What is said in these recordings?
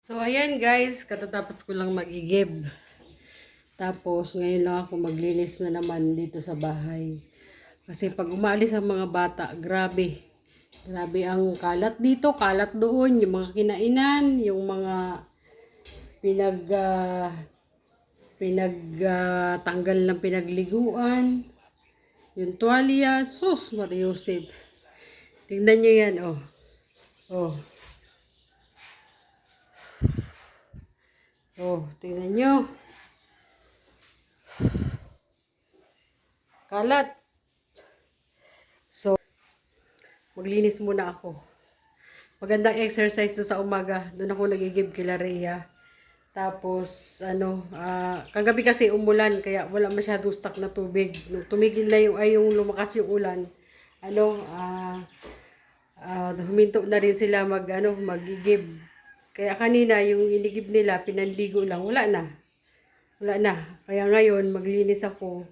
So, ayan guys, katatapos ko lang mag-igib. Tapos, ngayon lang ako maglinis na naman dito sa bahay. Kasi pag umalis ang mga bata, grabe. Grabe ang kalat dito, kalat doon. Yung mga kinainan, yung mga tanggal ng pinagliguan. Yung tuwalya, sus, Mariusip. Tingnan nyo yan, oh. Oh. Oh, tingnan nyo. Kalat. So, maglinis muna ako. Magandang exercise to sa umaga. Doon ako nagigib kila Rhea. Tapos, kagabi kasi umulan, kaya wala masyadong stock na tubig. Nung tumigil na yung lumakas yung ulan, huminto na rin sila magigib. Kaya kanina, yung inigib nila, pinanligo lang, wala na. Wala na. Kaya ngayon, maglinis ako.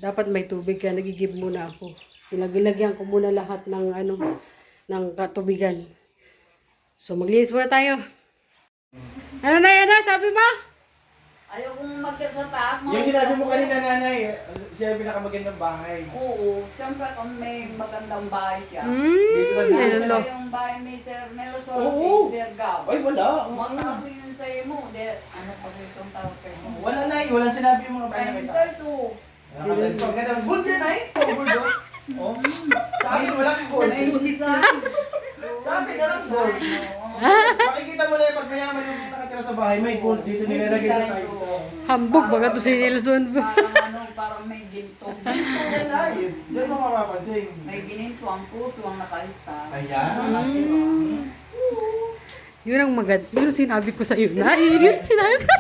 Dapat may tubig, kaya nagigib muna ako. Pinagilagyan ko muna lahat ng katubigan. So, maglinis muna tayo. Ano na yan na? Sabi mo? Ayaw kong magkatatak. Yung sinabi mo kanina, nanay, siya yung pinakamagandang bahay. Oo. Siyempre kung may magandang bahay siya. Dito sa Hello. Siyempre yung bahay ni Sir Nelson Oo. at Sir Gab. Ay, wala. Mataas yun sa mo. Ano pag itong tawag kayo mo? Wala, nay. Walang sinabi yung mga bahay na kita. Painters, oo. Magandang good yan, nay. Good, oh. Sa akin, walang gold. Design. Sa akin, walang gold. Makikita mo na yung pag mayaman yung nakatira sa bahay, may gold dito nilalagay sa tayo. Hambog, baga to si Nelson. Parang may ginto. Yan, nay. Yan mo mapapansin. May gininto ang puso ang nakalista. Ayan. Yun ang maganda. Yun ang sinabi ko sa iyo na. Yun sinabi ko.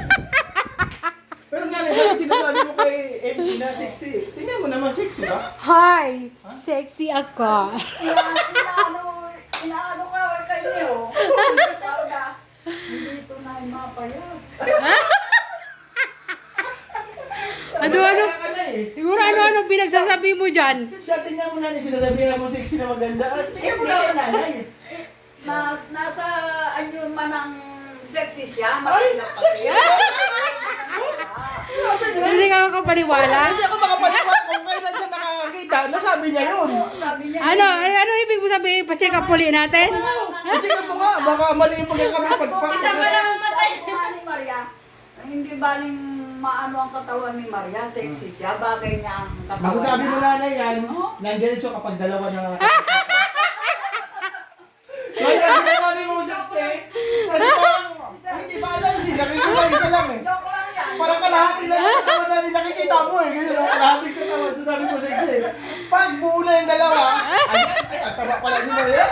Pero nanay, bakit sinasabi mo kay MD na sexy? Tingnan mo naman, sexy ba? Hi! Sexy ako. Inaano ka kayo. Talaga. Hindi ito na yung mapayag. Ano? Kaya ka na eh. Siguro ano pinagsasabi mo dyan? Siya, tingnan mo na sinasabihan mo sexy na maganda. Tingnan mo na nanay. Nasa anyo man ang sexy siya, Ay, matinap pa sexy! siya. Hindi ka makapaniwala? Hindi ako makapaniwala kung kailan siya nakakakita. Nasabi niya yun. Sabi niya, Ano ibig mo sabihin? Pa-check up ulit natin? Tingnan mo nga, baka mali yung pagkakami sabi ko nga ni Maria, hindi baling maano ang katawan ni Maria, sexy siya, bagay niya ang katawan Masasabi mo niya. nanay yan, nandiyan siya kapag dalawa na kaya ginagawa mo sexy. Kasi parang, hindi ba alam siya, nakikita isa lang eh. Joke lang yan. Parang kalahati lang yung katawan na nakikita mo eh. Ganyan ang kalahati ko naman, sasabi mo sexy. Pag buo na yung dalawa, ay, ang taba pala ni Maria.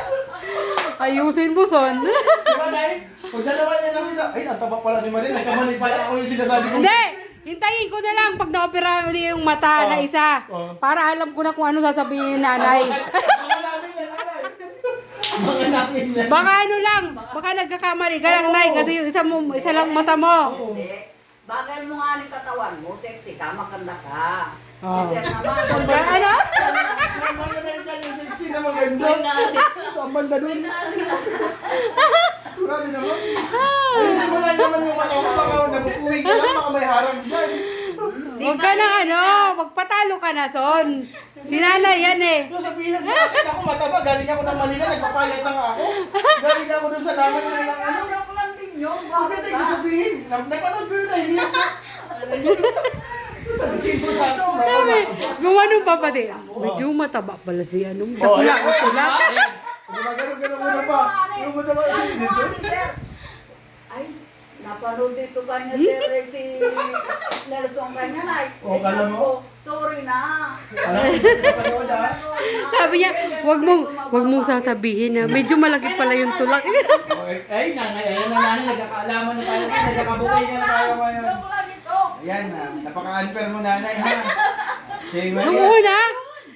Ayusin mo, son. Diba, Nay? Pag dalawa niya nakita, ay, ang taba pala ni Maria. Nagkamali pala ako yung sinasabi ko. Hindi! Hintayin ko na lang pag na-opera ulit yung mata na isa. Para alam ko na kung ano sasabihin ni nanay. Mga namin yan, nanay. Mga namin yan. Baka baka nagkakamali ka lang, nay, kasi yung isa lang mata mo. Hindi. Bagay mo nga ng katawan mo, sexy ka, maganda ka. Oh. Kasi naman, Ano? Mga na dyan yung sexy na maganda. Sa banda dun. Grabe naman. Ayusin mo lang naman yung mata ko, baka nabukuwi ka lang, baka may harang dyan. Huwag ka na magpatalo ka na, son. Si nanay yan eh. So sabihin sa akin ako mataba, galing ako ng Manila, nagpapayat na nga ako. Galing ako dun sa laman ng ilang ano. joke lang din yun. Bakit Bakit ay sasabihin? Napanood ko yun na, hindi ako. Sabihin mo sa akin, Sabi, gumanong pa pati. Medyo mataba pala si Takla. Gumagano muna pa. Yung mataba si Nelson. Ay, napanood dito kanya si Nelson kanya na. Oh, kala mo? Sorry na. Alam mo, napanood ha? Sabi niya, wag mong sasabihin na medyo malaki pala yung tulak. Ay, nanay, ayan na nanay, nagkakaalaman na tayo, nagkakabukay na tayo ngayon. Joke lang ito. Ayan na, napaka-unfair mo nanay ha. Sige,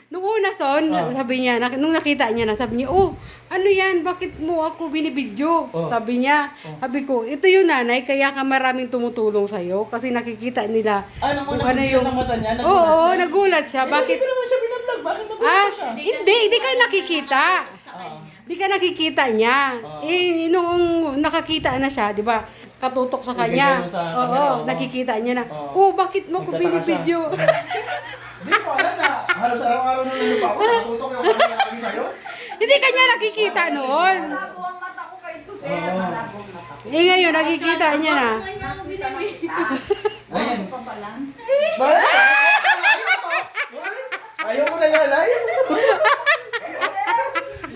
Nung una, son, sabi niya, nung nakita niya na, sabi niya, oh, ano yan, bakit mo ako binibidyo? Sabi niya, sabi ko, ito yung nanay, kaya ka maraming tumutulong sa'yo, kasi nakikita nila Ano mo, kung ano nagulat yung... ng mata niya? Oo, nagulat siya. Bakit? Bakit? Hindi ko naman siya binablog, bakit nagulat siya? Hindi ka nakikita. di ka nakikita niya. Oo. Eh, noong nakakita na siya, di ba? Katutok sa kanya. Ibigay mo sa Oo, kanya, oo. nakikita niya na, Oo. bakit mo ko Nagtataka binibidyo? siya. Hindi ko alam na halos araw-araw nung ano pa ako, nakatutok yung kanya lagi sa'yo. Hindi kanya nakikita noon. Malabo ang mata ko kay ito, sir. Oo. Malabo ang mata ko. Eh, ngayon, nakikita niya na. Nakita ng kita. Ayan. Ano pa ba lang? Ayaw ko na yan, ayaw mo.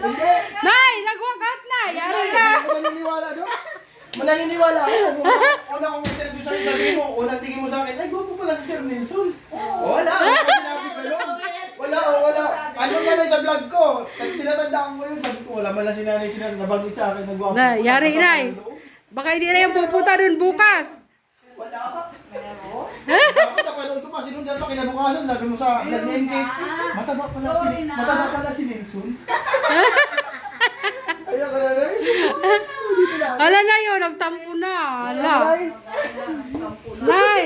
Hindi. Nay, nag-walk out na. Yari ka. Hindi ko naniniwala doon. Mananiniwala ako. Una kong interview sa sabihin mo, unang tingin mo sa akin, ay, gwapo pala si Sir Nelson. Wala, wala sinabi ko yun. Wala. Ano nga na sa vlog ko? Tinatandaan ko yun. Sabi ko, wala man lang si nanay sila nabanggit sa akin na gwapo. Na, yari, Nay. Baka hindi na yung pupunta dun bukas. Wala. Meron? Dapat napanood ko pa, sinundan pa kinabukasan, sabi mo sa nag-name cake, mataba Sorry na. pala si Nelson. Ayaw ka na rin. Ala na yun, nagtampo na. Ala. Ay, Nay,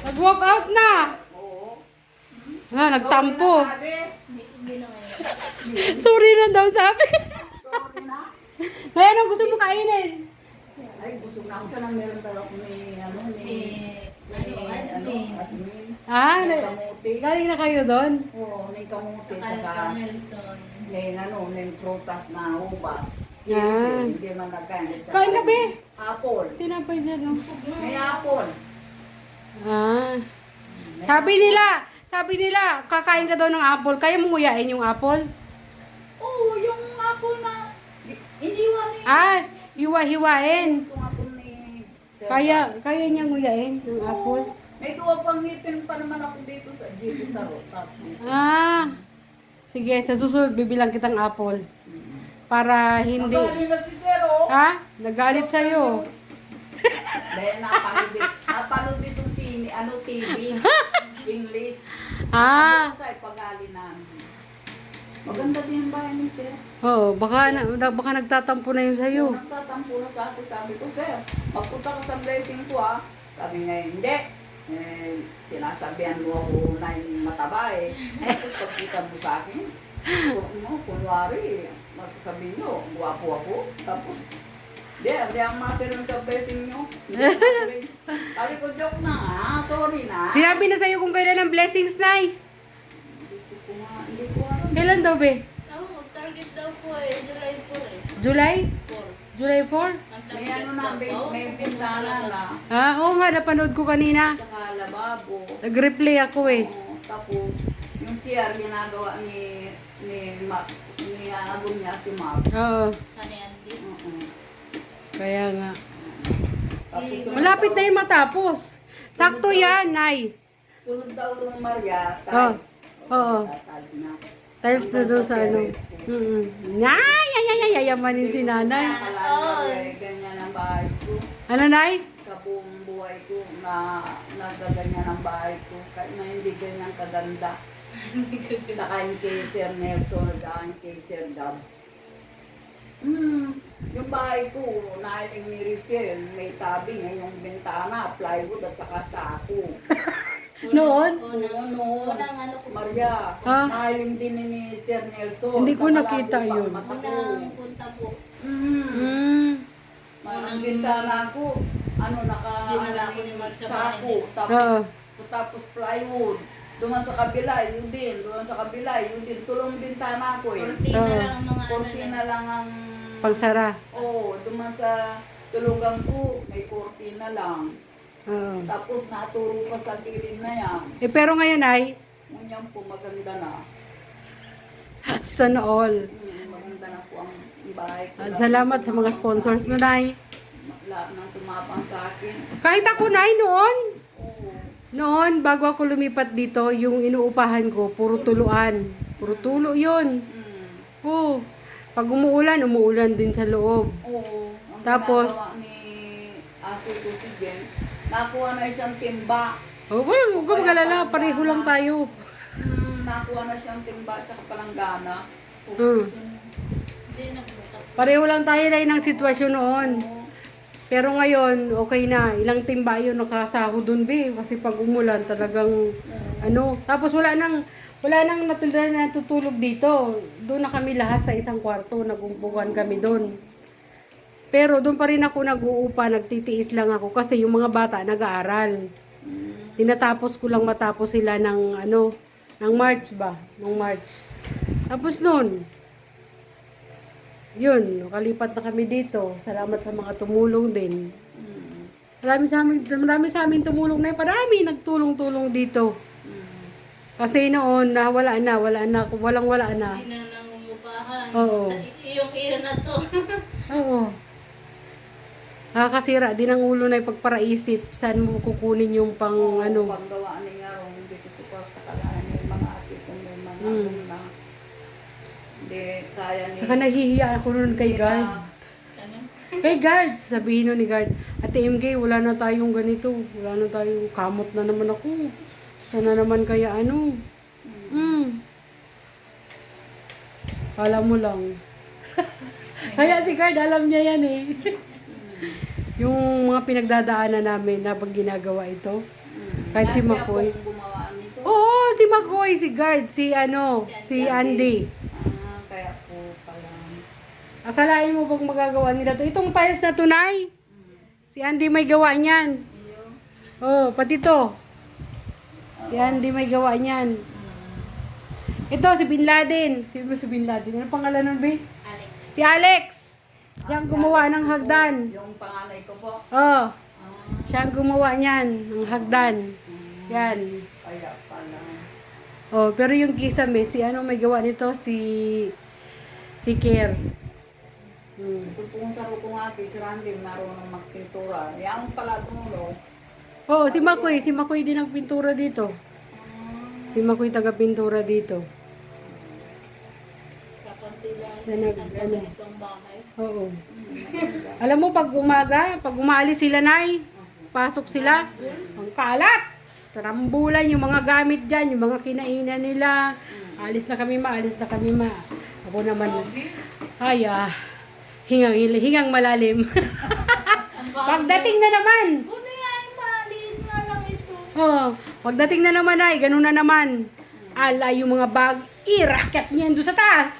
nag-walk out na. Oo. Nagtampo. Sabi, Sorry na daw sabi. sorry na. Nay, ano gusto mo kainin? Ay, busog na ako siya nang meron talaga ako ni admin. Ah, May kamuti. galing na kayo doon? Oo, may kamuti. Saka, may prutas na ubas. Ah. Hindi man nagkain. Kain ka, be. Apple. Tinapay dyan, no? May apple. Ah. Sabi nila, kakain ka daw ng apple. Kaya mo nguyain yung apple? Oo, yung apple na iniwan ni. Ah, hiwa-hiwain. Yung apple ni Sir. Kaya niya nguyain yung apple. May duwa pang ngipin pa naman ako dito sa rotap. Ah. Sige, sa susunod bibilang kitang apple. Para hindi... Magaling na si Sir, oh. Ha? Nagalit sa'yo. Dahil napanood itong TV. English. Ah. Sa ipagali namin. Maganda din ang bahay ni Sir. Oo, baka nagtatampo na yun sa'yo. Nagtatampo na sa akin, sabi ko, Sir, magpunta ka sa blessing ko, ah. Sabi niya, hindi. Sinasabihan mo ako na yung mataba, eh. Tapos pagkita mo sa akin, kunwari, magsasabihin nyo, guwapo ako. Tapos, hindi ang master ng blessing nyo. Sabi ko, joke na, ah. Sorry na. Sinabi na sa'yo kung kailan ang blessings, Nay. Hindi ko alam. Kailan daw, be? Target daw po July 4 July? 4. July 4? May ano na, may bintana na. Ah, oo nga, napanood ko kanina. Saka lababo. Nag-replay ako eh. Oo, tapos, yung CR ginagawa ni agong niya si Mark. Oo, Kaniyandi. Oo. kaya nga. Tapos, Malapit na yung matapos. Sakto yan, Nay. sunod daw yung Maria, Oo. Oo. Tiles na. Tiles na doon sa ano. Yayamanin si nanay. Ganyan ang bahay ko. Ano, Nay? Sa buong buhay ko na nagaganyan ang bahay ko. Kahit na hindi ganyan kaganda. Nakain kay Sir Nelson, nakain kay Sir Gab. Yung bahay ko, nailing ni Rizal, may tabi ngayong bintana, plywood at saka sako. Noon? Unang ano ko. Maria, Ha? nailing din ni Sir Nelson. Hindi ko Sa nakita malabo yun. pang mata ko. Unang punta po. Ang bintana ko, Dinala ko ni Mark sa sako, Oo. tapos plywood. Duman sa kabila, yun din. Duman sa kabila, yun din. Tulong bintana ko eh. Cortina Oo. lang ang mga ano Cortina lang ang... Pangsara. Oo, duman sa tulugan ko, may cortina lang. Oo. Tapos naturo pa sa gilid na yan. Eh, pero ngayon ay, Ngunyan po, maganda na. sana all. Maganda na po ang bahay ko. Salamat sa mga sponsors na, Nay. Lahat ng tumapang sa akin. Kahit ako, Nay, noon. Oo. Noon, bago ako lumipat dito, yung inuupahan ko, puro tuluan. Puro tulo yun. Oo. Pag umuulan din sa loob. Oo. Ang Tapos- ginagawa ni Ate ko si Jen, nakuha na isang timba. Oh, huwag ka mag-alala, pareho lang tayo. Nakuha na siyang timba at saka palanggana. Hindi na bukas. Pareho lang tayo na ng sitwasyon noon. Pero ngayon, okay na. Ilang timba yun nakasaho dun, be. Kasi pag umulan, talagang, ano. Tapos wala nang natulad na natutulog dito. Doon na kami lahat sa isang kwarto, nagumpukan kami doon. Pero doon pa rin ako nag-uupa, nagtitiis lang ako kasi yung mga bata nag-aaral. Tinatapos ko lang matapos sila ng ano, ng March ba? Nung March. Tapos noon, yun, nakalipat na kami dito. Salamat sa mga tumulong din. Marami sa amin tumulong na yun. Parami nagtulong-tulong dito. Kasi noon, wala na, walang-wala na. Hindi na nangungupahan. Oo. Yung iyo na to. Oo. Nakakasira din ang ulo na ipagparaisip. Saan mo kukunin yung pang ano. Paggawa ni nga ron, hindi ko suporta kalaan yung mga ate kong may mga na. Hindi kaya ni... Saka nahihiya ako noon kay guard. Ano? Kay guard, sabihin nun ni guard, Ate MK, wala na tayong ganito. Wala na tayong kamot na naman ako. Sana naman kaya ano. Kala mo lang. Kaya si guard, alam niya yan eh. Yung mga pinagdadaanan namin na pag ginagawa ito. Kahit si Makoy. Gumawa nito. Oo, si Makoy, si guard, si ano, si Andy. Kaya po pala. Akalain mo bang magagawa nila to? Itong tiles na tunay. Si Andy may gawa niyan. Oh, pati to. Si Andy may gawa niyan. Ito, si Bin Laden. Si Bin Laden. Ano pangalan nun, Bin? Alex. Si Alex. Siya ang gumawa ng hagdan. Yung panganay ko po. Oh, siya ang gumawa niyan, ng hagdan. Yan. Kaya pala. Oh, pero yung kisame, si ano may gawa nito? Si Kier. Kung sa ko nga, si Randy marunong magpintura. Yang pala tumulo. Oh, si Makoy din nagpintura dito. Si Makoy taga-pintura dito. Kapanti lang. Yan Sa ganitong bahay. Oo. Alam mo, pag umaalis sila, Nay, pasok sila, ang kalat. Tarambulan yung mga gamit dyan, yung mga kinainan nila. Alis na kami ma. Ako naman, hingang malalim. Pagdating na naman, Buti nga ay maliit nga lang ito. pagdating na naman ay, ganun na naman. Ala yung mga bag, iraket niyan doon sa taas.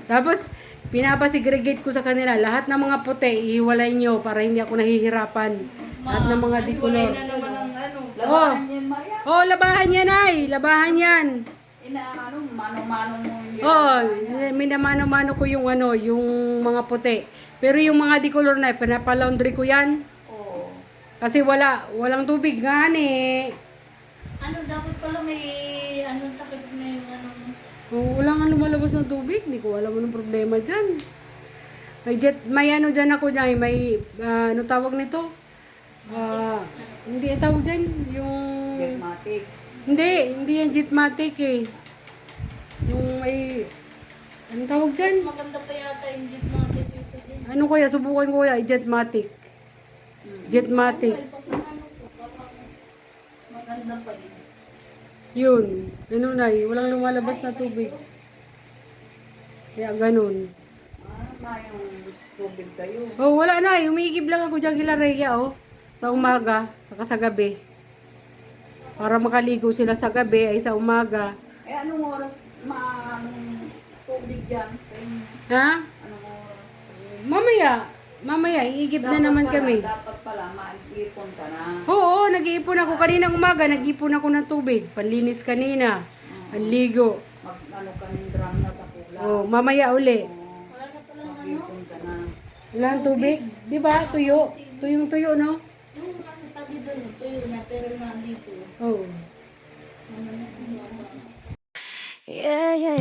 Tapos, pinapasegregate ko sa kanila, lahat ng mga puti, ihiwalay nyo para hindi ako nahihirapan. Lahat ng mga dikulor. Wala na naman ang ano. Labahan yan, Maria. Oh, labahan yan ay, labahan yan. Inaano, mano-mano mo yun. Oh, minamano-mano ko yung ano, yung mga puti. Pero yung mga dicolor na, pinapalaundry ko yan. Oo. Kasi walang tubig nga ni. Ano, dapat pala may anong takip na yung ano. Oh, wala nga lumalabas ng tubig. Hindi ko alam anong problema dyan. May ano dyan ako dyan. May, ano tawag nito? Hindi tawag dyan. Yung... Jetmatic. Hindi yan Jetmatic eh. Yung may... Ano tawag dyan? Maganda pa yata yung jeep natin isa din. Ano kaya? Subukan ko kaya. Jetmatic. Jetmatic. Ay, pag ano po, parang mas maganda pa din. Yun. Ganun ay. Walang lumalabas na tubig. Kaya ganun. Mayroong tubig kayo. Oh, wala na. Umiigib lang ako dyan kila Rhea, oh. Sa umaga, saka sa gabi. Para makaligo sila sa gabi ay sa umaga. Anong oras anong tubig dyan sa inyo? Ha? Anong oras? Mamaya, iigib na naman kami. Dapat pala, mag-ipon ka na. Oo, nag-iipon ako kaninang umaga. Nag-iipon ako ng tubig. Panlinis kanina. Panligo. Ano ka ng drum na tapula. Oh, mamaya uli. Wala na pala ano. Mag-ipon ka na. Wala ang tubig. Di ba? Tuyo. Tuyong tuyo, no? Yung ano tabi doon, tuyo na, pero nandito. Oo. Ano na, ano ba? Yeah, yeah,